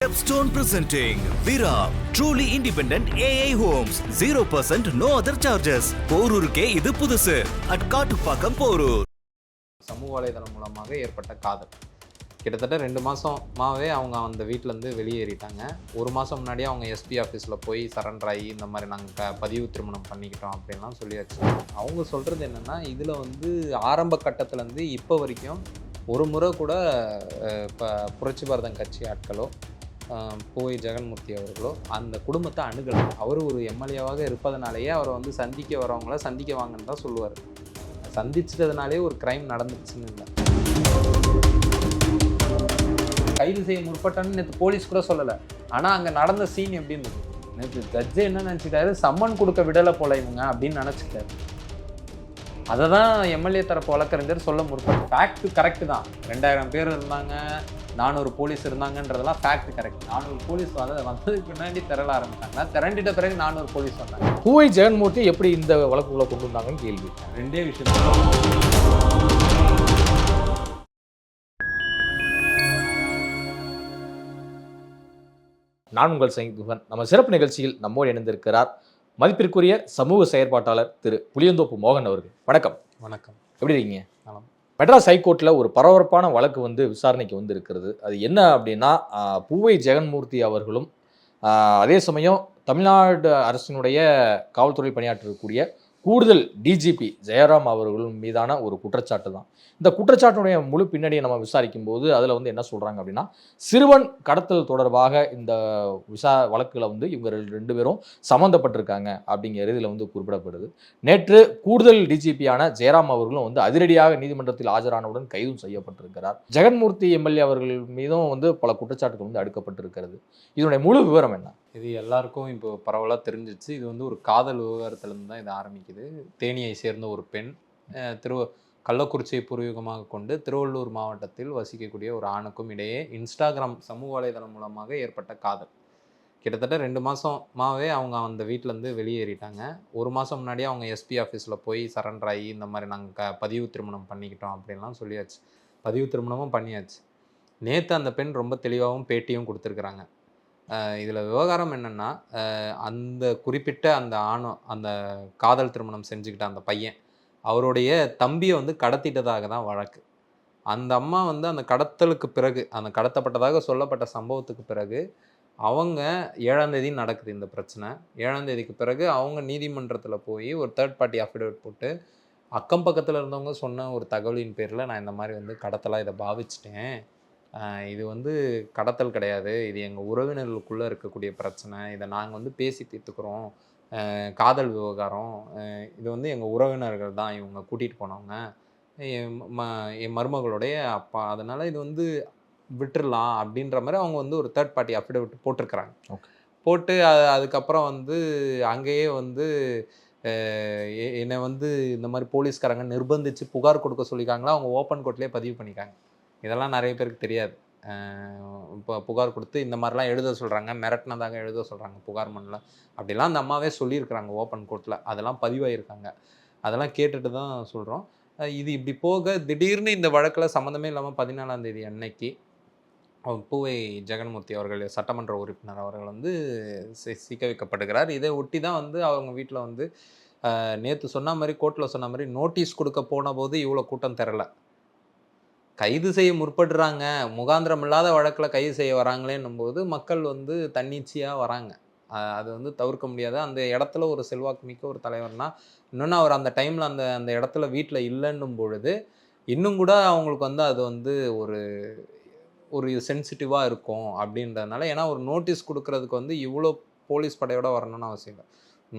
Stepstone presenting Vira, truly independent AI homes, 0% no other charges. போரூருக்கே இது புதுசு. at Kattupakkam Porur. சமூக வலைதளம் மூலமாக ஏற்பட்ட காதல் கிட்டத்தட்ட 2 மாதமாகவே அவங்க அந்த வீட்டிலேருந்து வெளியேறிட்டாங்க. 1 மாதம் முன்னாடியே அவங்க எஸ்பி ஆஃபீஸில் போய் சரண்டர் ஆகி இந்த மாதிரி நாங்கள் பதிவு திருமணம் பண்ணிக்கிட்டோம் அப்படின்லாம் சொல்லியாச்சு. அவங்க சொல்கிறது என்னென்னா, இதில் ஆரம்ப கட்டத்துலேருந்து இப்போ வரைக்கும் ஒரு முறை கூட இப்போ புரட்சி பாரதம் கட்சி ஆட்களோ பூவை ஜெகன்மூர்த்தி அவர்களோ அந்த குடும்பத்தை அணுகலை. அவர் ஒரு எம்எல்ஏவாக இருப்பதனாலேயே அவரை சந்திக்க வரவங்கள சந்திக்க வாங்கன்னு தான் சொல்லுவார். சந்திச்சதுனாலே ஒரு கிரைம் நடந்துச்சுன்னு இல்லை. கைது செய்ய முற்பட்டான்னு நேற்று போலீஸ் கூட சொல்லலை. ஆனால் அங்கே நடந்த சீன் எப்படி இருந்தது? நேற்று ஜட்ஜு என்ன நினச்சிட்டாரு, சம்மன் கொடுக்க விடலை போல இவங்க அப்படின்னு நினச்சிட்டாரு. அதை தான் எம்எல்ஏ தரப்பு வழக்கறிஞர் சொல்ல முற்பட்டு. ஃபேக்ட் கரெக்டு தான். 2000 பேர் இருந்தாங்க, 400 போலீஸ் இருந்தாங்கன்றதெல்லாம் ஃபேக்ட் கரெக்ட். 400 போலீஸ் வந்ததுக்கு பின்னாடி திரள ஆரம்பித்தாங்க. திரண்டிட்ட பிறகு 400 போலீஸ் வந்தாங்க. பூவை ஜெகன்மூர்த்தி எப்படி இந்த வழக்குகளை கொண்டு வந்தாங்கன்னு கேள்வி. ரெண்டே விஷயம். நான் உங்கள் சங்கீதன். நம்ம சிறப்பு நிகழ்ச்சியில் நம்மோடு இணைந்திருக்கிறார் மதிப்பிற்குரிய சமூக செயற்பாட்டாளர் திரு புளியந்தோப்பு மோகன் அவர்கள். வணக்கம். வணக்கம். எப்படி இருக்கீங்க? மெட்ராஸ் ஹைகோர்ட்டில் ஒரு பரபரப்பான வழக்கு விசாரணைக்கு இருக்கிறது. அது என்ன அப்படின்னா, பூவை ஜெகன்மூர்த்தி அவர்களும் அதே சமயம் தமிழ்நாடு அரசினுடைய காவல்துறை பணியாற்றக்கூடிய கூடுதல் டிஜிபி ஜெயராம் அவர்களும் மீதான ஒரு குற்றச்சாட்டு தான். இந்த குற்றச்சாட்டுடைய முழு பின்னணியை நம்ம விசாரிக்கும் போது அதில் என்ன சொல்கிறாங்க அப்படின்னா, சிறுவன் கடத்தல் தொடர்பாக இந்த வழக்கில் இவங்க 2 பேரும் சம்மந்தப்பட்டிருக்காங்க அப்படிங்கிற இதில் குறிப்பிடப்படுது. நேற்று கூடுதல் டிஜிபியான ஜெயராம் அவர்களும் அதிரடியாக நீதிமன்றத்தில் ஆஜரானவுடன் கைதும் செய்யப்பட்டிருக்கிறார். ஜெகன்மூர்த்தி எம்எல்ஏ அவர்கள் மீதும் பல குற்றச்சாட்டுகள் அடுக்கப்பட்டிருக்கிறது. இதனுடைய முழு விவரம் என்ன? இது எல்லாருக்கும் இப்போ பரவலாக தெரிஞ்சிச்சு. இது ஒரு காதல் விவகாரத்துலேருந்து தான் இது ஆரம்பிக்குது. தேனியை சேர்ந்த ஒரு பெண் கள்ளக்குறிச்சியை பூர்வீகமாக கொண்டு திருவள்ளூர் மாவட்டத்தில் வசிக்கக்கூடிய ஒரு ஆணுக்கும் இடையே இன்ஸ்டாகிராம் சமூக வலைதளம் மூலமாக ஏற்பட்ட காதல். கிட்டத்தட்ட 2 மாதமாகவே அவங்க அந்த வீட்டிலேருந்து வெளியேறிட்டாங்க. 1 மாதம் முன்னாடியே அவங்க எஸ்பி ஆஃபீஸில் போய் சரண்டர் ஆகி இந்த மாதிரி நாங்கள் பதிவு திருமணம் பண்ணிக்கிட்டோம் அப்படின்லாம் சொல்லியாச்சு. பதிவு திருமணமும் பண்ணியாச்சு. நேற்று அந்த பெண் ரொம்ப தெளிவாகவும் பேட்டியும் கொடுத்துருக்குறாங்க. இதில் விவகாரம் என்னென்னா, அந்த குறிப்பிட்ட அந்த காதல் திருமணம் செஞ்சுக்கிட்ட அந்த பையன் அவருடைய தம்பியை கடத்திட்டதாக தான் வழக்கு. அந்த அம்மா அந்த கடத்தலுக்கு பிறகு, அந்த கடத்தப்பட்டதாக சொல்லப்பட்ட சம்பவத்துக்கு பிறகு அவங்க 7ஆம் தேதி நடக்குது இந்த பிரச்சனை. 7ஆம் தேதிக்கு பிறகு அவங்க நீதிமன்றத்தில் போய் ஒரு தேர்ட் பார்ட்டி அஃபிடவிட் போட்டு, அக்கம் பக்கத்தில் இருந்தவங்க சொன்ன ஒரு தகவலின் பேரில் நான் இந்த மாதிரி கடத்தலாக இதை பாவிச்சிட்டேன், இது கடத்தல் கிடையாது, இது எங்கள் உறவினர்களுக்குள்ளே இருக்கக்கூடிய பிரச்சனை, இதை நாங்கள் பேசி தீர்த்துக்கிறோம், காதல் விவகாரம், இது எங்கள் உறவினர்கள் தான் இவங்க கூட்டிகிட்டு போனவங்க, என் மருமகளுடைய அப்பா, அதனால் இது விட்டுடலாம் அப்படின்ற மாதிரி அவங்க ஒரு தேர்ட் பார்ட்டி அஃபிடவிட் போட்டிருக்கிறாங்க. போட்டு அதுக்கப்புறம் அங்கேயே என்னை இந்த மாதிரி போலீஸ்காரங்க நிர்பந்தித்து புகார் கொடுக்க சொல்லியிருக்காங்களா, அவங்க ஓப்பன் கோர்ட்லேயே பதிவு பண்ணிக்காங்க. இதெல்லாம் நிறைய பேருக்கு தெரியாது. இப்போ புகார் கொடுத்து இந்த மாதிரிலாம் எழுத சொல்கிறாங்க, மிரட்டினதாக எழுத சொல்கிறாங்க புகார் மண்ணில், அப்படிலாம் அந்த அம்மாவே சொல்லியிருக்கிறாங்க ஓப்பன் கோர்ட்டில். அதெல்லாம் பதிவாயிருக்காங்க. அதெல்லாம் கேட்டுட்டு தான் சொல்கிறோம். இது இப்படி போக திடீர்னு இந்த வழக்கில் சம்மந்தமே இல்லாமல் 14ஆம் தேதி அன்னைக்கு பூவை ஜெகன்மூர்த்தி அவர்கள், சட்டமன்ற உறுப்பினர் அவர்கள் சிக்க வைக்கப்படுகிறார். இதை ஒட்டி தான் அவங்க வீட்டில் நேற்று சொன்ன மாதிரி, கோர்ட்டில் சொன்ன மாதிரி நோட்டீஸ் கொடுக்க போன போது இவ்வளோ கூட்டம் திரள. கைது செய்ய முற்படுறாங்க, முகாந்திரம் இல்லாத வழக்கில் கைது செய்ய வராங்களேன்னும் போது மக்கள் தன்னிச்சையாக வராங்க. அது தவிர்க்க முடியாது. அந்த இடத்துல ஒரு செல்வாக்கு மிக்க ஒரு தலைவர்னால், இன்னொன்று அவர் அந்த டைமில் அந்த இடத்துல வீட்டில் இல்லைன்னும் பொழுது இன்னும் கூட அவங்களுக்கு அது ஒரு சென்சிட்டிவாக இருக்கும் அப்படின்றதுனால. ஏன்னா ஒரு நோட்டீஸ் கொடுக்கறதுக்கு இவ்வளோ போலீஸ் படையோட வரணும்னு அவசியம் இல்லை.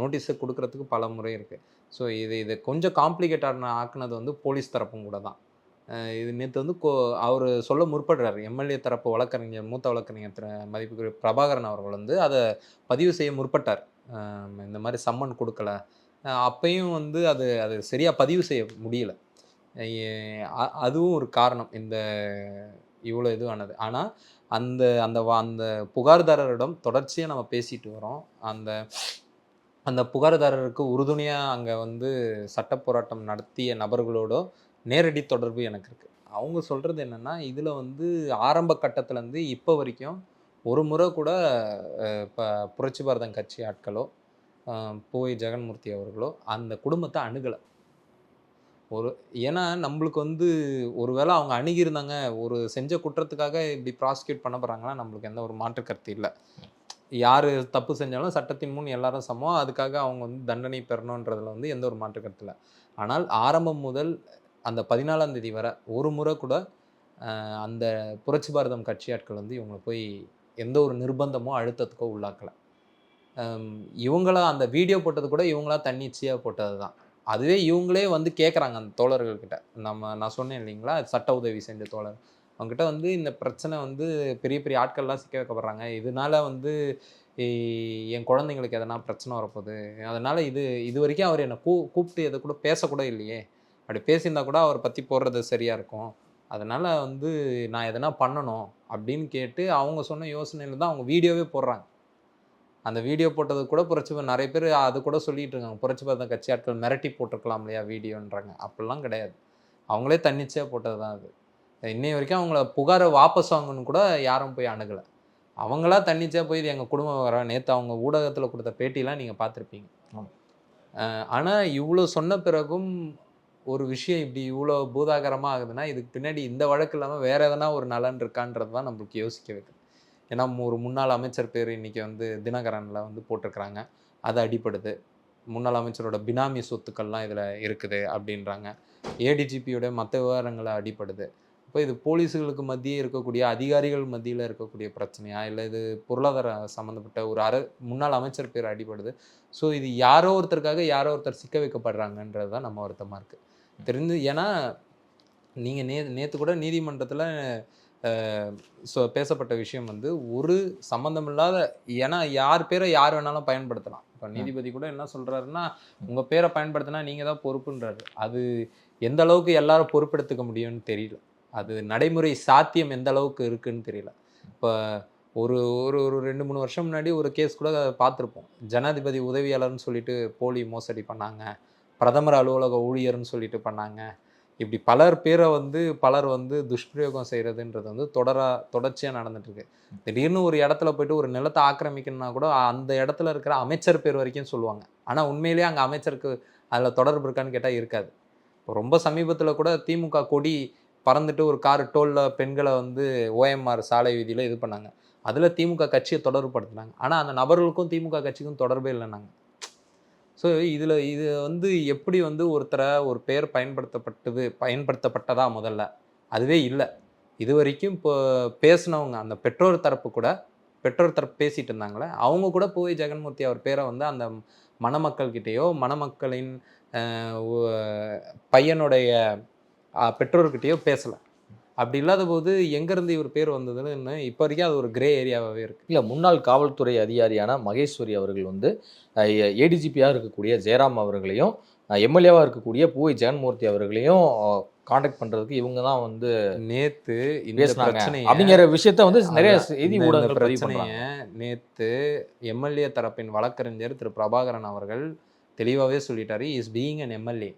நோட்டீஸை கொடுக்கறதுக்கு பல முறை இருக்குது. ஸோ இது கொஞ்சம் காம்ப்ளிகேட்டாக ஆக்குனது போலீஸ் தரப்பும் கூட தான். இது நேற்று அவர் சொல்ல முற்படுறார். எம்எல்ஏ தரப்பு வழக்கறிஞர், மூத்த வழக்கறிஞர் மதிப்புக்குரிய பிரபாகரன் அவர்கள் அதை பதிவு செய்ய முற்பட்டார். இந்த மாதிரி சம்மன் கொடுக்கல, அப்பையும் அது சரியாக பதிவு செய்ய முடியல. அதுவும் ஒரு காரணம் இந்த இவ்வளோ இதுவானது. ஆனால் அந்த அந்த அந்த புகார்தாரரிடம் தொடர்ச்சியாக நம்ம பேசிட்டு வரோம். அந்த புகார்தாரருக்கு உறுதுணையாக அங்கே சட்ட போராட்டம் நடத்திய நபர்களோட நேரடி தொடர்பு எனக்கு இருக்குது. அவங்க சொல்கிறது என்னென்னா, இதில் ஆரம்ப கட்டத்துலேருந்து இப்போ வரைக்கும் ஒரு முறை கூட இப்போ புரட்சி பாரதம் கட்சி ஆட்களோ பூவை ஜெகன்மூர்த்தி அவர்களோ அந்த குடும்பத்தை அணுகலை. ஏன்னா நம்மளுக்கு வந்து ஒருவேளை அவங்க அணுகியிருந்தாங்க, ஒரு செஞ்ச குற்றத்துக்காக இப்படி ப்ராசிக்யூட் பண்ண போகிறாங்கன்னா நம்மளுக்கு எந்த ஒரு மாற்று கருத்து இல்லை. யார் தப்பு செஞ்சாலும் சட்டத்தின் முன் எல்லாரும் சமம், அதுக்காக அவங்க வந்து தண்டனை பெறணுன்றதுல வந்து எந்த ஒரு மாற்று கருத்து இல்லை. ஆனால் ஆரம்பம் முதல் அந்த 14ஆம் தேதி வரை ஒரு முறை கூட அந்த புரட்சி பாரதம் கட்சி ஆட்கள் வந்து இவங்களை போய் எந்த ஒரு நிர்பந்தமோ அழுத்தத்துக்கோ உள்ளாக்கலை. இவங்களா அந்த வீடியோ போட்டது கூட இவங்களா தன்னிச்சையாக போட்டது தான். அதுவே இவங்களே வந்து கேட்குறாங்க அந்த தோழர்கள்கிட்ட. நான் சொன்னேன் இல்லைங்களா, சட்ட உதவி செஞ்ச தோழர் அவங்ககிட்ட வந்து இந்த பிரச்சனை வந்து பெரிய பெரிய ஆட்கள்லாம் சிக்க வைக்கப்படுறாங்க, இதனால வந்து என் குழந்தைங்களுக்கு எதனா பிரச்சனை வரப்போகுது, அதனால் இது வரைக்கும் அவர் என்னை கூப்பிட்டு எதை கூட பேசக்கூட இல்லையே, அப்படி பேசியிருந்தா கூட அவரை பற்றி போடுறது சரியாக இருக்கும், அதனால் வந்து நான் எதனா பண்ணணும் அப்படின்னு கேட்டு அவங்க சொன்ன யோசனையில் தான் அவங்க வீடியோவே போடுறாங்க. அந்த வீடியோ போட்டது கூட நிறைய பேர் அது கூட சொல்லிட்டு இருக்காங்க, புரட்சி பாரதம் கட்சி ஆட்கள் மிரட்டி போட்டிருக்கலாம் இல்லையா வீடியோன்றாங்க. அப்படிலாம் கிடையாது, அவங்களே தன்னிச்சையாக போட்டது தான் அது. இன்னை வரைக்கும் அவங்கள புகாரை வாபஸ் வாங்கணும்னு கூட யாரும் போய் அணுகலை. அவங்களா தன்னிச்சையாக போய் இது எங்கள் குடும்பம் வர நேற்று அவங்க ஊடகத்தில் கொடுத்த பேட்டிலாம் நீங்கள் பார்த்துருப்பீங்க. ஆனால் இவ்வளோ சொன்ன பிறகும் ஒரு விஷயம் இப்படி இவ்வளோ பூதாகரமாக ஆகுதுன்னா இதுக்கு பின்னாடி இந்த வழக்கு இல்லாமல் வேறு எதனா ஒரு நலன் இருக்கான்றது தான் நம்மளுக்கு யோசிக்க வைக்குது. ஏன்னா ஒரு முன்னாள் அமைச்சர் பேர் இன்றைக்கி வந்து தினகரனில் வந்து போட்டிருக்கிறாங்க, அது அடிப்படுது. முன்னாள் அமைச்சரோட பினாமி சொத்துக்கள்லாம் இதில் இருக்குது அப்படின்றாங்க. ஏடிஜிபியோட மற்ற விவகாரங்களை அடிப்படுது. இப்போ இது போலீஸுகளுக்கு மத்தியே இருக்கக்கூடிய அதிகாரிகள் மத்தியில் இருக்கக்கூடிய பிரச்சனையா, இல்லை இது பொருளாதார சம்மந்தப்பட்ட ஒரு முன்னாள் அமைச்சர் பேர் அடிப்படுது. ஸோ இது யாரோ ஒருத்தருக்காக யாரோ ஒருத்தர் சிக்க வைக்கப்படுறாங்கன்றது தான் நம்ம வருத்தமாக இருக்குது. தெரிஞ்சு ஏன்னா நீங்கள் நேற்று கூட நீதிமன்றத்தில் பேசப்பட்ட விஷயம் வந்து ஒரு சம்மந்தமில்லாத, ஏன்னா யார் பேரை யார் வேணாலும் பயன்படுத்தலாம். இப்போ நீதிபதி கூட என்ன சொல்கிறாருன்னா, உங்கள் பேரை பயன்படுத்தினா நீங்கள் தான் பொறுப்புன்றாரு. அது எந்த அளவுக்கு எல்லாரும் பொறுப்பெடுத்துக்க முடியும்னு தெரியல, அது நடைமுறை சாத்தியம் எந்த அளவுக்கு இருக்குன்னு தெரியல. இப்போ ஒரு ஒரு ஒரு 2-3 வருஷம் முன்னாடி ஒரு கேஸ் கூட பார்த்துருப்போம். ஜனாதிபதி உதவியாளர்னு சொல்லிட்டு போலி மோசடி பண்ணாங்க, பிரதமர் அலுவலக ஊழியர்னு சொல்லிட்டு பண்ணாங்க. இப்படி பலர் வந்து துஷ்பிரயோகம் செய்கிறதுன்றது வந்து தொடர்ச்சியாக நடந்துட்டுருக்கு. திடீர்னு ஒரு இடத்துல போய்ட்டு ஒரு நிலத்தை ஆக்கிரமிக்கணும்னா கூட அந்த இடத்துல இருக்கிற அமைச்சர் பேர் வரைக்கும் சொல்லுவாங்க. ஆனால் உண்மையிலேயே அங்கே அமைச்சருக்கு அதில் தொடர்பு இருக்கான்னு கேட்டால் இருக்காது. இப்போ ரொம்ப சமீபத்தில் கூட திமுக கொடி பறந்துட்டு ஒரு கார் டோலில் பெண்களை வந்து OMR சாலை வீதியில் இது பண்ணாங்க. அதில் திமுக கட்சியை தொடர்புபடுத்தினாங்க. ஆனால் அந்த நபர்களுக்கும் திமுக கட்சிக்கும் தொடர்பே இல்லைன்னாங்க. ஸோ இது வந்து எப்படி வந்து ஒரு பெயர் பயன்படுத்தப்பட்டதா முதல்ல அதுவே இல்லை. இது வரைக்கும் இப்போ பேசினவங்க அந்த பெற்றோர் தரப்பு பேசிகிட்டு இருந்தாங்களே, அவங்க கூட பூவை ஜெகன்மூர்த்தி அவர் பேரை வந்து அந்த மணமக்கள்கிட்டேயோ மணமக்களின் பையனுடைய பெற்றோர்கிட்டயோ பேசலை. அப்படி இல்லாத போது எங்கேருந்து இவர் பேர் வந்ததுன்னு இப்போ வரைக்கும் அது ஒரு கிரே ஏரியாவாகவே இருக்குது. இல்லை, முன்னாள் காவல்துறை அதிகாரியான மகேஸ்வரி அவர்கள் வந்து ஏடிஜிபியாக இருக்கக்கூடிய ஜெயராம் அவர்களையும் எம்எல்ஏவாக இருக்கக்கூடிய பூவை ஜெகன்மூர்த்தி அவர்களையும் காண்டாக்ட் பண்ணுறதுக்கு இவங்க தான் வந்து நேற்று பிரச்சனை அப்படிங்கிற விஷயத்த வந்து நிறைய செய்தி ஊடகங்கள் பிரச்சனையை நேற்று எம்எல்ஏ தரப்பின் வழக்கறிஞர் திரு பிரபாகரன் அவர்கள் தெளிவாகவே சொல்லிட்டாரு, இஸ் பீயிங் அன் எம்எல்ஏ.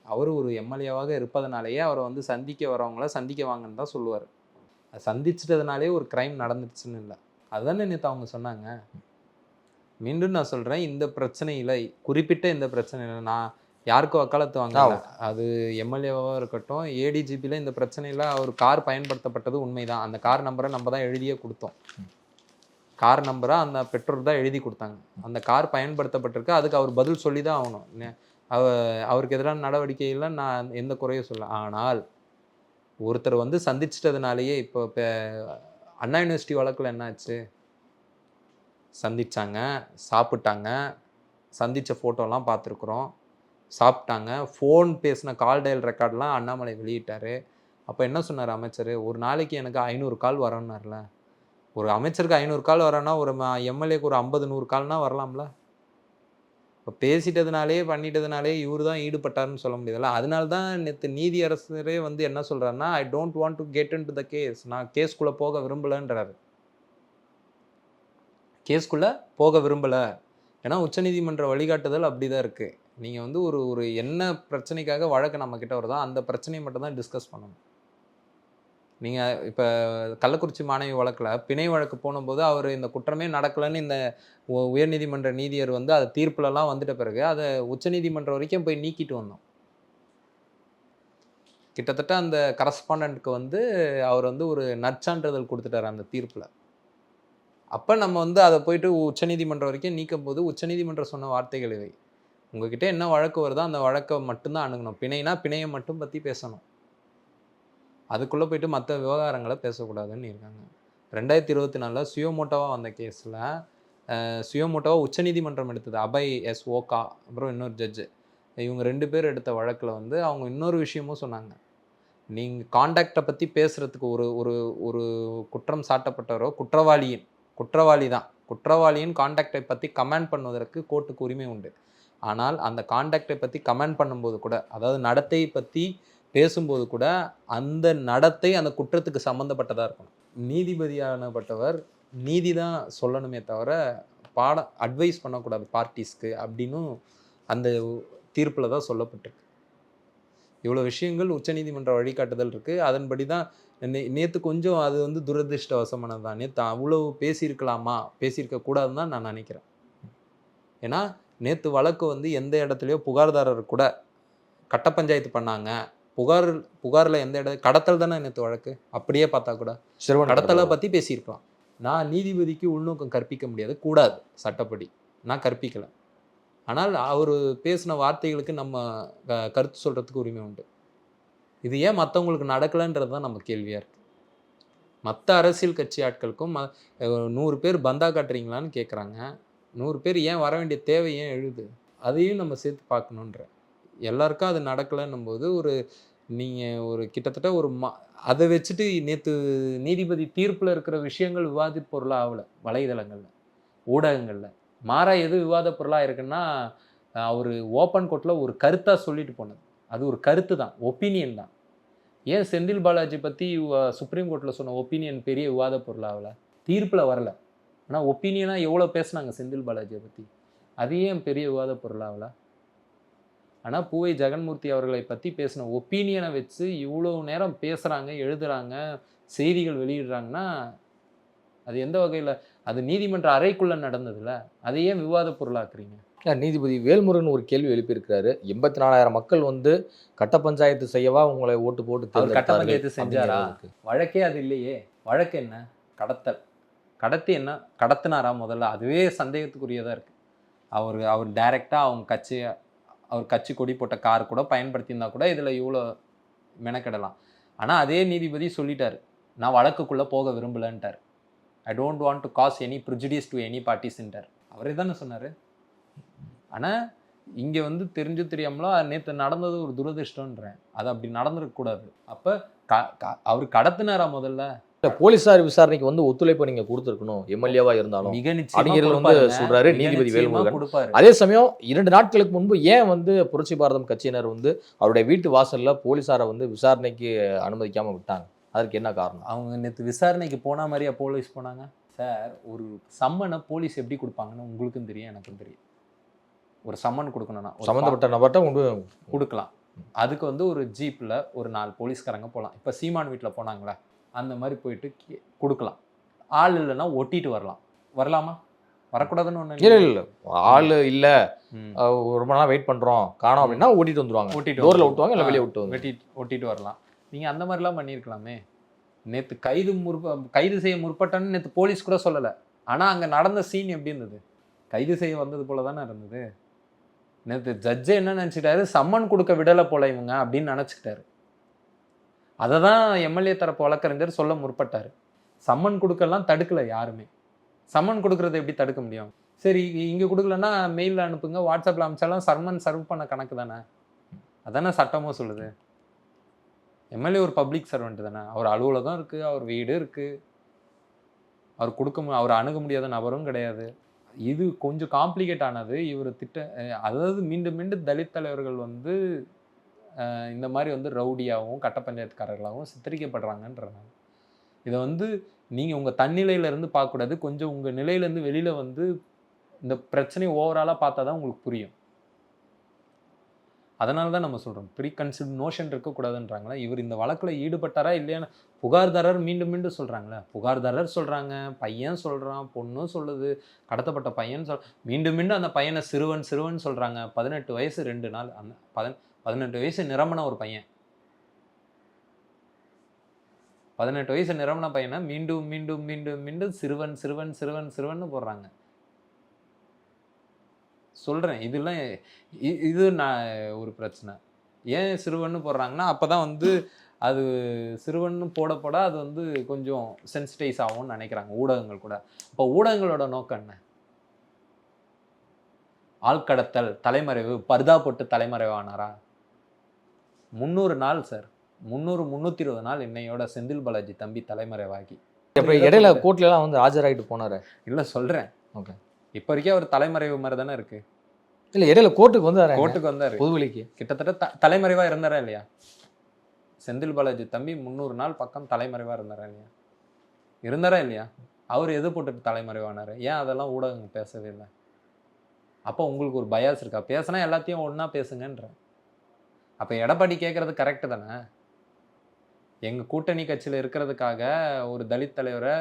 அவர் ஒரு எம்எல்ஏவாக இருப்பதனாலேயே அவரை வந்து சந்திக்க வரவங்கள சந்திக்க வாங்கன்னு தான் சொல்லுவார். அது சந்திச்சிட்டதுனாலே ஒரு கிரைம் நடந்துடுச்சுன்னு இல்லை, அதுதானே நேற்று அவங்க சொன்னாங்க. மீண்டும் நான் சொல்கிறேன், இந்த பிரச்சனையில் நான் யாருக்கும் வக்காலத்து வாங்கல. அது எம்எல்ஏவாக இருக்கட்டும், ஏடிஜிபியில் இந்த பிரச்சனையில் அவர் கார் பயன்படுத்தப்பட்டது உண்மைதான். அந்த கார் நம்பரை நம்ம தான் எழுதியே கொடுத்தோம். கார் நம்பரை அந்த பெற்றோர் தான் எழுதி கொடுத்தாங்க. அந்த கார் பயன்படுத்தப்பட்டிருக்கு, அதுக்கு அவர் பதில் சொல்லி தான் ஆகணும். அவருக்கு எதிரான நடவடிக்கையில் நான் எந்த குறையும் சொல்ல. ஆனால் ஒருத்தர் வந்து சந்திச்சிட்டதுனாலேயே இப்போ அண்ணா யூனிவர்சிட்டி வழக்கில் என்னாச்சு, சந்திச்சாங்க, சாப்பிட்டாங்க, சந்தித்த ஃபோட்டோலாம் பார்த்துருக்குறோம், சாப்பிட்டாங்க, ஃபோன் பேசின கால் டயல் ரெக்கார்ட்லாம் அண்ணாமலை வெளியிட்டார். அப்போ என்ன சொன்னார் அமைச்சர், ஒரு நாளைக்கு எனக்கு 500 கால் வரணுன்னார்ல. ஒரு அமைச்சருக்கு 500 கால் வரேன்னா ஒரு எம்எல்ஏக்கு ஒரு 50-100 கால்னா வரலாம்ல. இப்போ பேசிட்டதுனாலே பண்ணிட்டதுனாலே இவர் தான் ஈடுபட்டார்னு சொல்ல முடியாதுல்ல. அதனால தான் நேற்று நீதியரசரே வந்து என்ன சொல்கிறாருன்னா, I don't want to get into the case, நான் கேஸ்குள்ளே போக விரும்பலைன்றாரு. கேஸ்குள்ளே போக விரும்பலை, ஏன்னா உச்சநீதிமன்ற வழிகாட்டுதல் அப்படி தான் இருக்குது. நீங்கள் வந்து ஒரு என்ன பிரச்சனைக்காக வழக்கு நம்மக்கிட்ட வருதோ அந்த பிரச்சனையை மட்டும் தான் டிஸ்கஸ் பண்ணணும். நீங்கள் இப்போ கள்ளக்குறிச்சி மாணவி வழக்கில் பிணை வழக்கு போனும்போது அவர் இந்த குற்றமே நடக்கலைன்னு இந்த உயர்நீதிமன்ற நீதியர் வந்து அது தீர்ப்புலலாம் வந்துட்ட பிறகு அதை உச்சநீதிமன்றம் வரைக்கும் போய் நீக்கிட்டு வந்தோம். கிட்டத்தட்ட அந்த கரஸ்பாண்டன்ட்க்கு வந்து அவர் வந்து ஒரு நற்சான்றிதழ் கொடுத்துட்டார் அந்த தீர்ப்பில். அப்போ நம்ம வந்து அதை போயிட்டு உச்சநீதிமன்றம் வரைக்கும் நீக்கும் போது உச்சநீதிமன்றம் சொன்ன வார்த்தைகள் இவை. உங்ககிட்ட என்ன வழக்கு வருதோ அந்த வழக்கை மட்டும்தான் அணுகணும். பிணைனா பிணையை மட்டும் பற்றி பேசணும். அதுக்குள்ளே போயிட்டு மற்ற விவகாரங்களை பேசக்கூடாதுன்னு இருக்காங்க. 2024 சுயோமோட்டோவாக வந்த கேஸில் சுயோமோட்டோவாக உச்சநீதிமன்றம் எடுத்தது. அபய் எஸ் ஓகா அப்புறம் இன்னொரு ஜட்ஜு, இவங்க 2 பேர் எடுத்த வழக்கில் வந்து அவங்க இன்னொரு விஷயமும் சொன்னாங்க. நீங்கள் காண்டாக்டை பற்றி பேசுகிறதுக்கு ஒரு ஒரு ஒரு குற்றம் சாட்டப்பட்டவரோ குற்றவாளி தான், குற்றவாளியின் காண்டாக்டை பற்றி கமெண்ட் பண்ணுவதற்கு கோர்ட்டுக்கு உரிமை உண்டு. ஆனால் அந்த காண்டாக்டை பற்றி கமெண்ட் பண்ணும்போது கூட, அதாவது நடத்தையை பற்றி பேசும்போது கூட அந்த நடத்தை அந்த குற்றத்துக்கு சம்மந்தப்பட்டதாக இருக்கணும். நீதிபதியானப்பட்டவர் நீதி தான் சொல்லணுமே தவிர அட்வைஸ் பண்ணக்கூடாது பார்ட்டிஸ்க்கு அப்படின்னு அந்த தீர்ப்பில் தான் சொல்லப்பட்டிருக்கு. இவ்வளோ விஷயங்கள் உச்சநீதிமன்ற வழிகாட்டுதல் இருக்குது. அதன்படி தான் நேற்று கொஞ்சம் அது வந்து துரதிருஷ்டவசமானது தான். நேற்று அவ்வளோ பேசியிருக்க கூடாதுன்னு தான் நான் நினைக்கிறேன். ஏன்னா நேற்று வழக்கு வந்து எந்த இடத்துலையோ புகார்தாரர் கூட கட்ட பஞ்சாயத்து பண்ணாங்க. புகாரில் எந்த கடத்தல் தானே நேற்று வழக்கு. அப்படியே பார்த்தா கூட கடத்தலை பற்றி பேசியிருக்கலாம். நான் நீதிபதிக்கு உள்நோக்கம் கற்பிக்க முடியாது, கூடாது, சட்டப்படி நான் கற்பிக்கலை. ஆனால் அவர் பேசின வார்த்தைகளுக்கு நம்ம கருத்து சொல்கிறதுக்கு உரிமை உண்டு. இது ஏன் மற்றவங்களுக்கு நடக்கலைன்றது தான் நம்ம கேள்வியாக இருக்குது. மற்ற அரசியல் கட்சி ஆட்களுக்கும் 100 பேர் பந்தா காட்டுறீங்களான்னு கேட்குறாங்க. 100 பேர் ஏன் வர வேண்டிய தேவை ஏன் எழுது, அதையும் நம்ம சேர்த்து பார்க்கணுன்ற. எல்லாருக்கும் அது நடக்கலைன்னும் போது நீங்கள் ஒரு கிட்டத்தட்ட அதை வச்சுட்டு நேற்று நீதிபதி தீர்ப்பில் இருக்கிற விஷயங்கள் விவாத பொருளாக ஆகலை. வலைதளங்களில் ஊடகங்களில் மாறா எது விவாத பொருளாக இருக்குன்னா, அவர் ஓப்பன் கோர்ட்டில் ஒரு கருத்தாக சொல்லிட்டு போனது. அது ஒரு கருத்து தான், ஒப்பீனியன் தான். ஏன் செந்தில் பாலாஜி பற்றி சுப்ரீம் கோர்ட்டில் சொன்ன ஒப்பீனியன் பெரிய விவாத பொருளாகல, தீர்ப்பில் வரல. ஆனால் ஒப்பீனியனாக எவ்வளோ பேசுனாங்க செந்தில் பாலாஜியை பற்றி, அது ஏன் பெரிய விவாத பொருளாகல? ஆனால் பூவை ஜெகன்மூர்த்தி அவர்களை பற்றி பேசின ஒப்பீனியனை வச்சு இவ்வளோ நேரம் பேசுகிறாங்க, எழுதுகிறாங்க, செய்திகள் வெளியிடுறாங்கன்னா அது எந்த வகையில்? அது நீதிமன்ற அறைக்குள்ளே நடந்ததுல, அதை ஏன் விவாத பொருளாக்குறீங்க? நீதிபதி வேல்முருகன் ஒரு கேள்வி எழுப்பியிருக்கிறாரு. 84,000 மக்கள் வந்து கட்ட பஞ்சாயத்து செய்யவா உங்களை ஓட்டு போட்டு கட்ட பஞ்சாயத்து செஞ்சாரா? வழக்கே அது இல்லையே. வழக்கு என்ன? கடத்தல். கடத்தி என்ன கடத்தினாரா? முதல்ல அதுவே சந்தேகத்துக்குரியதாக இருக்குது. அவர் டைரெக்டாக அவர் கட்சி கொடி போட்ட கார் கூட பயன்படுத்தியிருந்தா கூட இதில் இவ்வளோ மெனக்கெடலாம். ஆனால் அதே நீதிபதி சொல்லிட்டார், நான் வழக்குக்குள்ளே போக விரும்பலன்ட்டார். I don't want to cause any prejudice to any பார்ட்டிஸ்ன்ட்டார். அவரே தானே சொன்னார். ஆனால் இங்கே வந்து தெரியாமலோ நேற்று நடந்தது ஒரு துரதிருஷ்டன்றேன். அது அப்படி நடந்துருக்கக்கூடாது. அப்போ அவர் கடத்தினாரா? முதல்ல போலீசார் விசாரணைக்கு வந்து ஒத்துழைப்பு நீங்க கொடுத்துருக்கணும், எம்எல்ஏவா இருந்தாலும். மிக நிச்சயம் வந்து சொல்றாரு நீதிபதி வேல்முருகன். அதே சமயம் 2 நாட்களுக்கு முன்பு ஏன் வந்து புரட்சி பாரதம் கட்சியினர் வந்து அவருடைய வீட்டு வாசல்ல போலீசாரை வந்து விசாரணைக்கு அனுமதிக்காம விட்டாங்க? அதற்கு என்ன காரணம்? அவங்க நேற்று விசாரணைக்கு போன மாதிரியா போலீஸ் போனாங்க? சார், ஒரு சம்மனை போலீஸ் எப்படி கொடுப்பாங்கன்னு உங்களுக்கும் தெரியும், எனக்கும் தெரியும். ஒரு சம்மன் கொடுக்கணும்னா சம்மந்தப்பட்ட நபர்கிட்ட கொண்டு கொடுக்கலாம். அதுக்கு வந்து ஒரு ஜீப்பில் ஒரு 4 போலீஸ்காரங்க போகலாம். இப்போ சீமான் வீட்டில் போனாங்களா, அந்த மாதிரி போயிட்டு கொடுக்கலாம். ஆள் இல்லைன்னா ஒட்டிட்டு வரலாமா? வரக்கூடாதுன்னு ஒன்று இல்லை. ஆள் இல்லை, ரொம்ப நாள் வெயிட் பண்ணுறோம், காணோம் அப்படின்னா ஓட்டிட்டு வந்துடுவாங்க. டோரில் விட்டுவாங்க, இல்லை வெளியே ஒட்டிட்டு வரலாம். நீங்கள் அந்த மாதிரிலாம் பண்ணியிருக்கலாமே. நேற்று கைது செய்ய முற்பட்டன்னு நேற்று போலீஸ் கூட சொல்லலை. ஆனால் அங்கே நடந்த சீன் எப்படி இருந்தது? கைது செய்ய வந்தது போல தானே இருந்தது. நேற்று ஜட்ஜு என்ன நினச்சிட்டாரு, சம்மன் கொடுக்க விடலை போல இவங்க அப்படின்னு நினச்சிக்கிட்டாரு. அதை தான் எம்எல்ஏ தரப்பு வழக்கறிஞர் சொல்ல முற்பட்டார். சம்மன் கொடுக்கலாம் தடுக்கலை யாருமே. சம்மன் கொடுக்கறத எப்படி தடுக்க முடியும்? சரி, இங்கே கொடுக்கலன்னா மெயிலில் அனுப்புங்க, வாட்ஸ்அப்பில் அனுப்பிச்சாலும் சம்மன் சர்வ் பண்ண கணக்கு தானே. அதானே சட்டமும் சொல்லுது. எம்எல்ஏ ஒரு பப்ளிக் சர்வெண்ட் தானே. அவர் அலுவலகம் இருக்குது, அவர் வீடு இருக்குது, அவர் அணுக முடியாத நபரும் கிடையாது. இது கொஞ்சம் காம்ப்ளிகேட் ஆனது. இவர் அதாவது மீண்டும் தலித் தலைவர்கள் வந்து இந்த மாதிரி வந்து ரவுடியாகவும் கட்ட பஞ்சாயத்துக்காரர்களாகவும் சித்தரிக்கப்படுறாங்கன்றாங்க. இதை வந்து நீங்கள் உங்கள் தன்னிலையிலேருந்து பார்க்கக்கூடாது, கொஞ்சம் உங்கள் நிலையிலேருந்து வெளியில் வந்து இந்த பிரச்சனையை ஓவராலாக பார்த்தா தான் உங்களுக்கு புரியும். அதனால தான் நம்ம சொல்கிறோம், ப்ரீ கன்சீவ்ட் நோஷன் இருக்கக்கூடாதுன்றாங்களா. இவர் இந்த வழக்கில் ஈடுபட்டாரா இல்லையான்னு புகார்தாரர் மீண்டும் மீண்டும் சொல்கிறாங்களே, புகார்தாரர் சொல்கிறாங்க, பையன் சொல்கிறான், பொண்ணும் சொல்லுது, கடத்தப்பட்ட பையன் மீண்டும் மீண்டும் அந்த பையனை சிறுவன் சிறுவன் சொல்கிறாங்க. 18 வயசு 2 நாள், அந்த 18 வயசு நிரம்பின ஒரு பையன், 18 வயசு நிரம்பின பையனை மீண்டும் மீண்டும் மீண்டும் மீண்டும் சிறுவன் சிறுவன் சிறுவன் சிறுவன்னு போடுறாங்க. சொல்கிறேன், இதெல்லாம் இது நான் ஒரு பிரச்சனை. ஏன் சிறுவன்னு போடுறாங்கன்னா, அப்போ தான் வந்து அது சிறுவன்னு போட போட அது வந்து கொஞ்சம் சென்சிட்டைஸ் ஆகும்னு நினைக்கிறாங்க ஊடகங்கள் கூட. அப்போ ஊடகங்களோட நோக்கம் என்ன? ஆழ்கடத்தல், தலைமறைவு, பர்தா போட்டு தலைமறைவானாரா? 300 நாள் சார், 320 நாள் இன்னையோட செந்தில் பாலாஜி தம்பி தலைமறைவாகி. இடையில கோர்ட்ல எல்லாம் வந்து ஆஜராகிட்டு போனாரு. இல்லை சொல்கிறேன், ஓகே, இப்போ வரைக்கும் அவர் தலைமறைவு மாதிரி தானே இருக்கு. இல்லை இடையில கோர்ட்டுக்கு வந்தாரு பொதுவெளிக்கு கிட்டத்தட்ட தலைமறைவாக இருந்தாரா இல்லையா? செந்தில் பாலாஜி தம்பி 300 நாள் பக்கம் தலைமறைவாக இருந்தாரா இல்லையா? அவர் எது போட்டுட்டு தலைமறைவானார்? ஏன் அதெல்லாம் ஊடகங்கள் பேசவே இல்லை? அப்போ உங்களுக்கு ஒரு பயாஸ் இருக்கா? பேசினா எல்லாத்தையும் ஒன்றா பேசுங்கன்ற. அப்போ எடப்பாடி கேட்குறது கரெக்டு தானே? எங்கள் கூட்டணி கட்சியில் இருக்கிறதுக்காக ஒரு தலித் தலைவரை,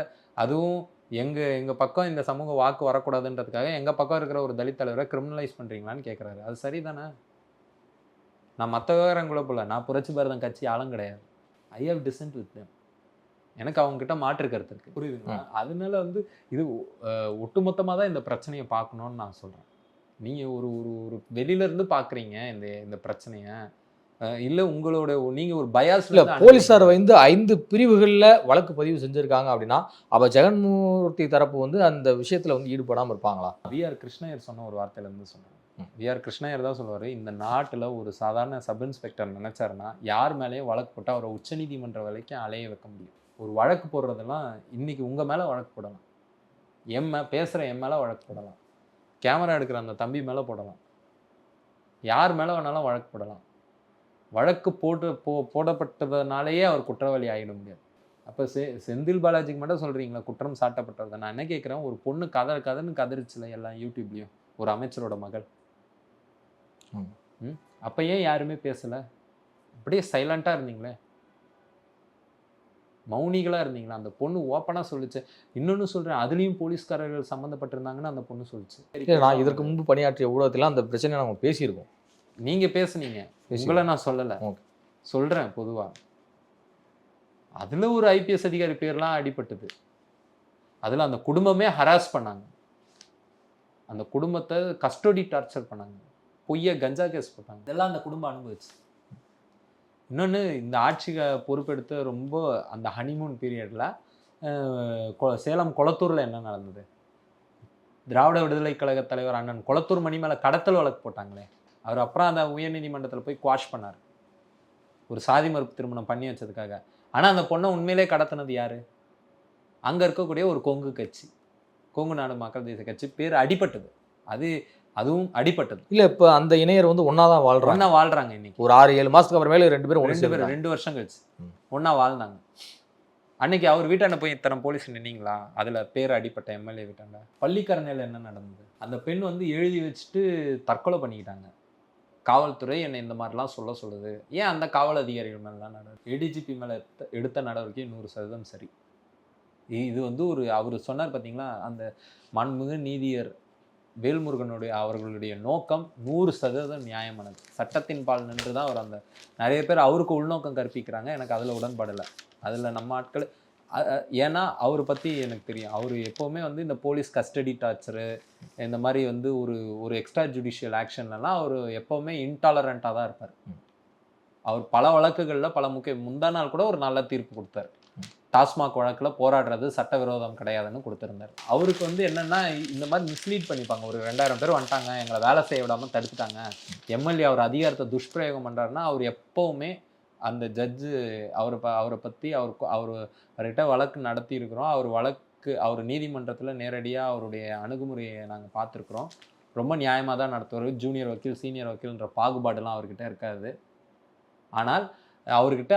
அதுவும் எங்கள் பக்கம் இந்த சமூக வாக்கு வரக்கூடாதுன்றதுக்காக எங்கள் பக்கம் இருக்கிற ஒரு தலித் தலைவரை கிரிமினலைஸ் பண்ணுறீங்களான்னு கேட்குறாரு. அது சரிதானே? நான் மற்ற விவகாரங்களோ போல, நான் புரட்சி பாரதம் கட்சி ஆளும் கிடையாது. I have dissent with them. எனக்கு அவங்ககிட்ட மாற்று கருத்து இருக்கு, புரியுதுங்களா? அதனால வந்து இது ஒட்டுமொத்தமாக தான் இந்த பிரச்சனையை பார்க்கணுன்னு நான் சொல்கிறேன். நீங்கள் ஒரு ஒரு வெளியிலேருந்து பார்க்குறீங்க இந்த பிரச்சனையை, இல்லை உங்களோட நீங்கள் ஒரு பயாஸ். இல்லை, போலீஸார் வந்து 5 பிரிவுகளில் வழக்கு பதிவு செஞ்சுருக்காங்க அப்படின்னா அப்போ ஜெகன்மூர்த்தி தரப்பு வந்து அந்த விஷயத்தில் வந்து ஈடுபடாமல் இருப்பாங்களா? வி.ஆர். கிருஷ்ணய்யர் சொன்ன ஒரு வார்த்தையிலேருந்து சொன்னாங்க. வி.ஆர். கிருஷ்ணய்யர் தான் சொல்லுவார், இந்த நாட்டில் ஒரு சாதாரண சப் இன்ஸ்பெக்டர் நினைச்சாருன்னா யார் மேலேயும் வழக்கு போட்டால் அவரை உச்சநீதிமன்ற வரைக்கும் அலைய வைக்க முடியும். ஒரு வழக்கு போடுறதெல்லாம் இன்னைக்கு உங்கள் மேலே வழக்கு போடலாம், பேசுகிற என் மேலே வழக்கு போடலாம், கேமரா எடுக்கிற அந்த தம்பி மேலே போடலாம், யார் மேலே வேணாலும் வழக்கு போடலாம். வழக்கு போடப்பட்டதுனாலேயே அவர் குற்றவாளி ஆகிட முடியாது. அப்போ செந்தில் பாலாஜிக்கு மட்டும் சொல்கிறீங்களா குற்றம் சாட்டப்பட்டது? நான் என்ன கேட்குறேன், ஒரு பொண்ணு கதன்னு கதறிச்சுல எல்லாம் யூடியூப்லேயும், ஒரு அமைச்சரோட மகள். அப்போ ஏன் யாருமே பேசலை? அப்படியே சைலண்ட்டாக இருந்தீங்களே, மௌனிகளாக இருந்தீங்களா? அந்த பொண்ணு ஓப்பனாக சொல்லிச்சு. இன்னொன்று சொல்கிறேன், அதுலேயும் போலீஸ்காரர்கள் சம்மந்தப்பட்டிருந்தாங்கன்னு அந்த பொண்ணு சொல்லிச்சு. நான் இதற்கு முன்பு பணியாற்றிய ஊடகத்தில் அந்த பிரச்சனையை நம்ம பேசியிருக்கோம். நீங்கள் பேசுனீங்க, உங்களை நான் சொல்லலை, சொல்கிறேன் பொதுவாக. அதில் ஒரு ஐபிஎஸ் அதிகாரி பேர்லாம் அடிபட்டது. அதில் அந்த குடும்பமே ஹராஸ் பண்ணாங்க, அந்த குடும்பத்தை கஸ்டடி டார்ச்சர் பண்ணாங்க, பொய்ய கஞ்சா கேஸ் போட்டாங்க. இதெல்லாம் அந்த குடும்பம் அனுபவிச்சு. இன்னொன்று, இந்த ஆட்சியை பொறுப்பெடுத்து ரொம்ப அந்த ஹனிமூன் பீரியடில் சேலம் கொளத்தூரில் என்ன நடந்தது? திராவிட விடுதலை கழக தலைவர் அண்ணன் கொளத்தூர் மணி மேலே கடத்தல் வழக்கு போட்டாங்களே, அவர் அப்புறம் அந்த உயர்நீதிமன்றத்தில் போய் குவாஷ் பண்ணார், ஒரு சாதி மறுப்பு திருமணம் பண்ணி வச்சதுக்காக. ஆனால் அந்த பொண்ணை உண்மையிலே கடத்தினது யார்? அங்கே இருக்கக்கூடிய ஒரு கொங்கு கட்சி, கொங்கு நாடு மக்கள் தேசிய கட்சி பேர் அடிபட்டது. அதுவும் அடிபட்டது. இல்லை, இப்போ அந்த இணையர் வந்து ஒன்றா தான் வாழ்கிறாங்க. இன்னைக்கு ஒரு 6-7 மாதத்துக்கு அப்புறமேல 2 பேரும் 2 வருஷம் கழிச்சு ஒன்றா வாழ்ந்தாங்க. அன்னைக்கு அவர் வீட்டாண்ட போய் இத்தனை போலீஸ் நின்னீங்களா? அதில் பேர் அடிப்பட்ட எம்எல்ஏ வீட்டாண்ட. பள்ளிக்கரணையில் என்ன நடந்தது? அந்த பெண் வந்து எழுதி வச்சுட்டு தற்கொலை பண்ணிக்கிட்டாங்க. காவல்துறை என்னை இந்த மாதிரிலாம் சொல்லுது. ஏன் அந்த காவல் அதிகாரிகள் மேலாம் நடவடிக்கை? ஏடிஜிபி மேலே எடுத்த நடவடிக்கை 100% சரி. இது வந்து அவர் சொன்னார் பார்த்தீங்களா, அந்த மாண்புமிகு நீதியர் வேல்முருகனுடைய அவர்களுடைய நோக்கம் 100% நியாயமானது. சட்டத்தின் பால் நின்று தான் அவர் அந்த நிறைய பேர் அவருக்கு உள்நோக்கம் கற்பிக்கிறாங்க. எனக்கு அதில் உடன்படலை. அதில் நம்ம ஆட்கள், ஏன்னா அவரை பற்றி எனக்கு தெரியும். அவர் எப்போவுமே வந்து இந்த போலீஸ் கஸ்டடி டார்ச்சரு, இந்த மாதிரி வந்து ஒரு எக்ஸ்ட்ரா ஜுடிஷியல் ஆக்ஷன்லாம் அவர் எப்போவுமே இன்டாலரண்ட்டாக தான் இருப்பார். அவர் பல வழக்குகளில் முந்தா நாள் கூட ஒரு நல்ல தீர்ப்பு கொடுத்தார். டாஸ்மாக் வழக்கில் போராடுறது சட்டவிரோதம் கிடையாதுன்னு கொடுத்துருந்தார். அவருக்கு வந்து என்னென்னா, இந்த மாதிரி மிஸ்லீட் பண்ணிப்பாங்க. ஒரு 2000 பேர் வந்துட்டாங்க, எங்களை வேலை செய்ய விடாமல் தடுத்துட்டாங்க, எம்எல்ஏ அவர் அதிகாரத்தை துஷ்பிரயோகம் பண்ணுறாருன்னா, அவர் எப்போவுமே அந்த ஜட்ஜு அவரை பற்றி அவர்கிட்ட வழக்கு நடத்தி இருக்கிறோம். அவர் நீதிமன்றத்தில் நேரடியாக அவருடைய அணுகுமுறையை நாங்கள் பார்த்துருக்குறோம். ரொம்ப நியாயமாக தான் நடத்துவார். ஜூனியர் வக்கீல் சீனியர் வக்கீல்ன்ற பாகுபாடுலாம் அவர்கிட்ட இருக்காது. ஆனால் அவர்கிட்ட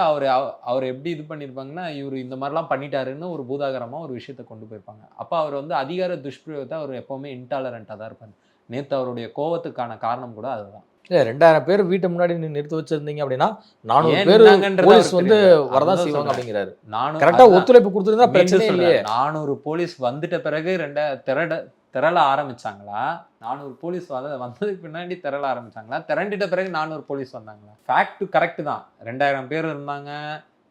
அவர் எப்படி இது பண்ணியிருப்பாங்கன்னா, இவர் இந்த மாதிரிலாம் பண்ணிட்டாருன்னு ஒரு பூதாகரமாக ஒரு விஷயத்தை கொண்டு போயிருப்பாங்க. அப்போ அவர் வந்து அதிகார துஷ்பிரயோகத்தை அவர் எப்போவுமே இன்டாலரண்ட்டாக தான் இருப்பார். நேற்று அவருடைய கோவத்துக்கான காரணம் கூட அதுதான். இல்ல 2000 பேர் வீட்டு முன்னாடி நிறுத்தி வச்சிருந்தீங்க அப்படின்னா 400 ஏன் பேர் நின்னாங்கன்றது போலீஸ் அவருக்கு வந்து தெரியாது. வரதான் அதுதான் செய்வாங்க சொல்றேன். அப்படிங்கிறாரு. 400 கரெக்டா அதுதான் ஒத்துழைப்பு கொடுத்துருந்தா மீண்டும் பிரச்சனை இல்லையே. சொல்றேன். 400 போலீஸ் வந்துட்ட பிறகு திரள ஆரம்பிச்சாங்களா? 400 போலீஸ் வந்ததுக்கு பின்னாடி திரள ஆரம்பிச்சாங்களா? திரண்டிட்ட பிறகு 400 போலீஸ் வந்தாங்களா? ஃபேக்ட் கரெக்ட் தான். 2000 பேர் இருந்தாங்க,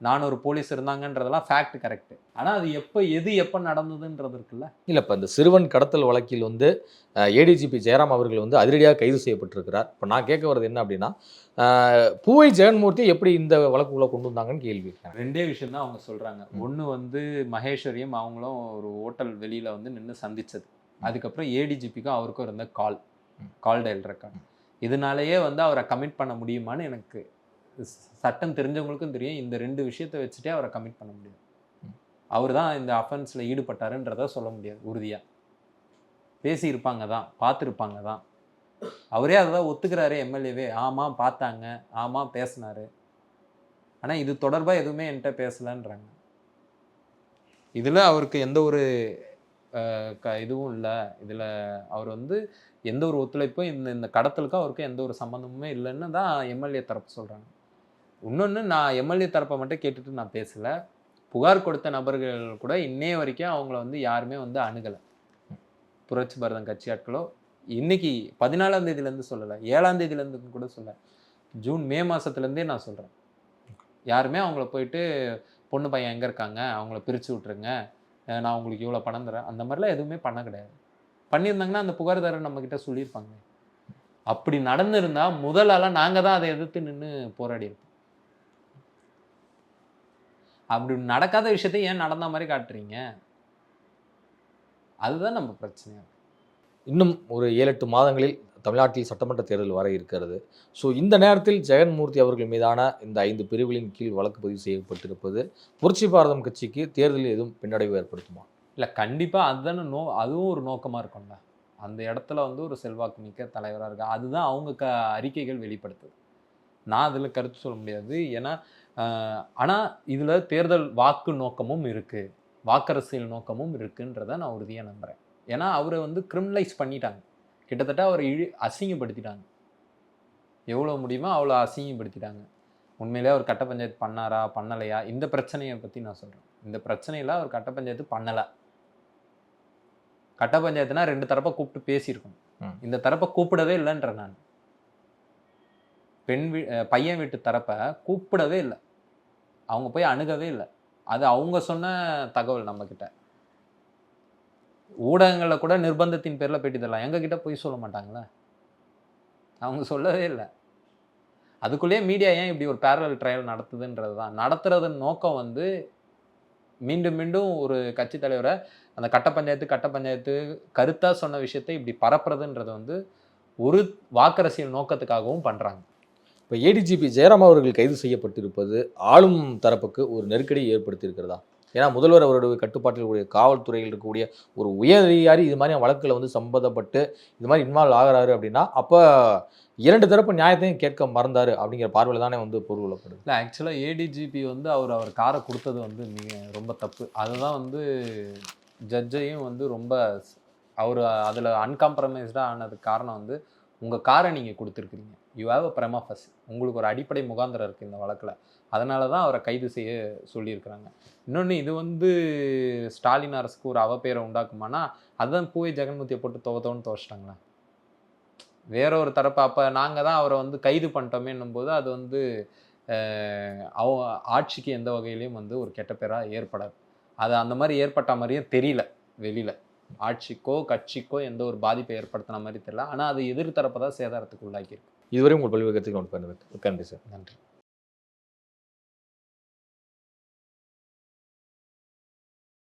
400 போலீஸ் இருந்தாங்கன்றதெல்லாம் ஃபேக்ட் கரெக்ட். ஆனா அது எப்ப நடந்ததுன்றது இருக்குல்ல. இல்ல இப்ப இந்த சிறுவன் கடத்தல் வழக்கில் வந்து ஏடிஜிபி ஜெயராம் அவர்கள் வந்து அதிரடியாக கைது செய்யப்பட்டிருக்கிறார். இப்போ நான் கேட்க வர்றது என்ன அப்படின்னா, பூவை ஜெகன்மூர்த்தி எப்படி இந்த வழக்குக்குள்ள கொண்டு வந்தாங்கன்னு கேள்வி. ரெண்டே விஷயம் தான் அவங்க சொல்றாங்க. ஒண்ணு வந்து மகேஸ்வரியும் அவங்களும் ஒரு ஹோட்டல் வெளியில வந்து நின்று சந்திச்சது. அதுக்கப்புறம் ஏடிஜிபிக்கும் அவருக்கும் இருந்த கால் டயல் ரெக்கார்ட். இதனாலேயே வந்து அவரை கமிட் பண்ண முடியுமான்னு எனக்கு சட்டம் தெரிஞ்சவங்களுக்கும் தெரியும். இந்த 2 விஷயத்தை வச்சுட்டே அவரை கமிட் பண்ண முடியும். அவர் தான் இந்த அஃபென்ஸ்ல ஈடுபட்டாருன்றத சொல்ல முடியாது உறுதியா. பேசியிருப்பாங்க தான், பார்த்துருப்பாங்க தான். அவரே அதான் ஒத்துக்கிறாரு எம்எல்ஏவே. ஆமா பார்த்தாங்க, ஆமா பேசினாரு. ஆனா இது தொடர்பா எதுவுமே என்கிட்ட பேசலன்றாங்க. இதுல அவருக்கு எந்த ஒரு இதுவும் இல்லை. இதுல அவர் வந்து எந்த ஒரு ஒத்துழைப்பும் இந்த கடத்தலுக்கும் அவருக்கும் எந்த ஒரு சம்மந்தமுமே இல்லைன்னு தான் எம்எல்ஏ தரப்பு சொல்றாங்க. இன்னொன்று, நான் எம்எல்ஏ தரப்பை மட்டும் கேட்டுட்டு நான் பேசல. புகார் கொடுத்த நபர்கள் கூட இன்னைய வரைக்கும் அவங்கள வந்து யாருமே வந்து அணுகலை. புரட்சி பாரதம் கட்சி ஆட்களோ இன்னைக்கு 14ஆம் தேதியிலேருந்து சொல்லலை, 7ஆம் தேதியிலேருந்து கூட சொல்ல, மே மாதத்துலேருந்தே நான் சொல்கிறேன். யாருமே அவங்கள போயிட்டு பொண்ணு பையன் எங்கே இருக்காங்க, அவங்கள பிரித்து விட்ருங்க, நான் உங்களுக்கு இவ்வளோ பணம் தரேன், அந்த மாதிரிலாம் எதுவுமே பண்ண கிடையாது. பண்ணியிருந்தாங்கன்னா அந்த புகார்தாரர் நம்மக்கிட்ட சொல்லியிருப்பாங்க. அப்படி நடந்திருந்தால் முதலாலாம் நாங்கள் தான் அதை எதிர்த்து நின்று போராடி இருப்போம். அப்படி நடக்காத விஷயத்தை ஏன் நடந்த மாதிரி காட்டுறீங்க? அதுதான் நம்ம பிரச்சனை. இன்னும் ஒரு 7-8 மாதங்களில் தமிழ்நாட்டில் சட்டமன்ற தேர்தல் வர இருக்கிறது. ஸோ இந்த நேரத்தில் ஜெகன்மூர்த்தி அவர்கள் மீதான இந்த 5 பிரிவுகளின் கீழ் வழக்கு பதிவு செய்யப்பட்டிருப்பது புரட்சி பாரதம் கட்சிக்கு தேர்தலில் எதுவும் பின்னடைவு ஏற்படுத்துமா? இல்லை, கண்டிப்பாக அதுதானே அதுவும் ஒரு நோக்கமாக இருக்கும்ல. அந்த இடத்துல வந்து ஒரு செல்வாக்கு மிக்க தலைவராக இருக்கு. அதுதான் அவங்க அறிக்கைகள் வெளிப்படுத்துது. நான் அதில் கருத்து சொல்ல முடியாது. ஏன்னா ஆனால் இதில் தேர்தல் வாக்கு நோக்கமும் இருக்குது, வாக்கரசியல் நோக்கமும் இருக்குன்றதை நான் உறுதியாக நம்புகிறேன். ஏன்னா அவரை வந்து கிரிமினலைஸ் பண்ணிட்டாங்க. கிட்டத்தட்ட அவரை அசிங்கப்படுத்திட்டாங்க. எவ்வளோ முடியுமோ அவ்வளோ அசிங்கப்படுத்திட்டாங்க. உண்மையிலே அவர் கட்ட பஞ்சாயத்து பண்ணாரா பண்ணலையா, இந்த பிரச்சனையை பற்றி நான் சொல்கிறேன். இந்த பிரச்சனையில் அவர் கட்ட பஞ்சாயத்து பண்ணலை. கட்ட பஞ்சாயத்துனா 2 தரப்பை கூப்பிட்டு பேசியிருக்கணும். இந்த தரப்பை கூப்பிடவே இல்லைன்ற நான். பையன் வீட்டு தரப்பை கூப்பிடவே இல்லை, அவங்க போய் அணுகவே இல்லை. அது அவங்க சொன்ன தகவல். நம்மக்கிட்ட ஊடகங்களில் கூட நிர்பந்தத்தின் பேரில் பேட்டி தரலாம், எங்ககிட்ட போய் சொல்ல மாட்டாங்களே, அவங்க சொல்லவே இல்லை. அதுக்குள்ளேயே மீடியா ஏன் இப்படி ஒரு பேரலல் ட்ரையல் நடத்துதுன்றது தான். நடத்துறதன் நோக்கம் வந்து மீண்டும் மீண்டும் ஒரு கட்சி தலைவரை அந்த கட்ட பஞ்சாயத்து கருத்தாக சொன்ன விஷயத்தை இப்படி பரப்புறதுன்றது வந்து ஒரு வாக்கரசியல் நோக்கத்துக்காகவும் பண்ணுறாங்க. இப்போ ஏடிஜிபி ஜெயராம் அவர்கள் கைது செய்யப்பட்டிருப்பது ஆளும் தரப்புக்கு ஒரு நெருக்கடியை ஏற்படுத்தி இருக்கிறதா? ஏன்னா முதல்வர் அவருடைய கட்டுப்பாட்டில் கூடிய காவல்துறையில் இருக்கக்கூடிய ஒரு உயர் அதிகாரி இது மாதிரி வழக்கில் வந்து சம்பந்தப்பட்டு இது மாதிரி இன்வால்வ் ஆகிறாரு அப்படின்னா அப்போ 2 தரப்பு நியாயத்தையும் கேட்க மறந்தாரு அப்படிங்கிற பார்வையில் தானே வந்து பொருள் கொள்ளப்படுது. இல்லை, ஆக்சுவலாக ஏடிஜிபி வந்து அவர் காரை கொடுத்தது வந்து ரொம்ப தப்பு. அதுதான் வந்து ஜட்ஜையும் வந்து ரொம்ப அவர் அதில் அன்காம்ப்ரமைஸ்டாக ஆனதுக்கு காரணம் வந்து உங்கள் காரை நீங்கள் கொடுத்துருக்குறீங்க, யூ ஹேவ் அ பிரமா ஃபர்ஸ்ட், உங்களுக்கு ஒரு அடிப்படை முகாந்திரம் இருக்குது இந்த வழக்கில், அதனால தான் அவரை கைது செய்ய சொல்லியிருக்கிறாங்க. இன்னொன்று, இது வந்து ஸ்டாலின் அரசுக்கு ஒரு அவப்பெயரை உண்டாக்குமானா அதுதான் பூவை ஜெகன்மூர்த்தியை போட்டு துவத்தோன்னு துவச்சிட்டாங்களா. வேற ஒரு தரப்பு அப்போ நாங்கள் தான் அவரை வந்து கைது பண்ணிட்டோமேன்னும் போது அது வந்து ஆட்சிக்கு எந்த வகையிலையும் வந்து ஒரு கெட்ட பேராக ஏற்படாது. அது அந்த மாதிரி ஏற்பட்ட மாதிரியே தெரியல வெளியில். ஆட்சிக்கோ கட்சிக்கோ எந்த ஒரு பாதிப்பை ஏற்படுத்தின மாதிரி தெரியல. ஆனால் அது எதிர்த்தரப்பை தான் சேதாரத்துக்கு உள்ளாக்கியிருக்கு. இதுவரை உங்கள் பல்வேறு கருத்துக்கள் நன்றி சார். நன்றி.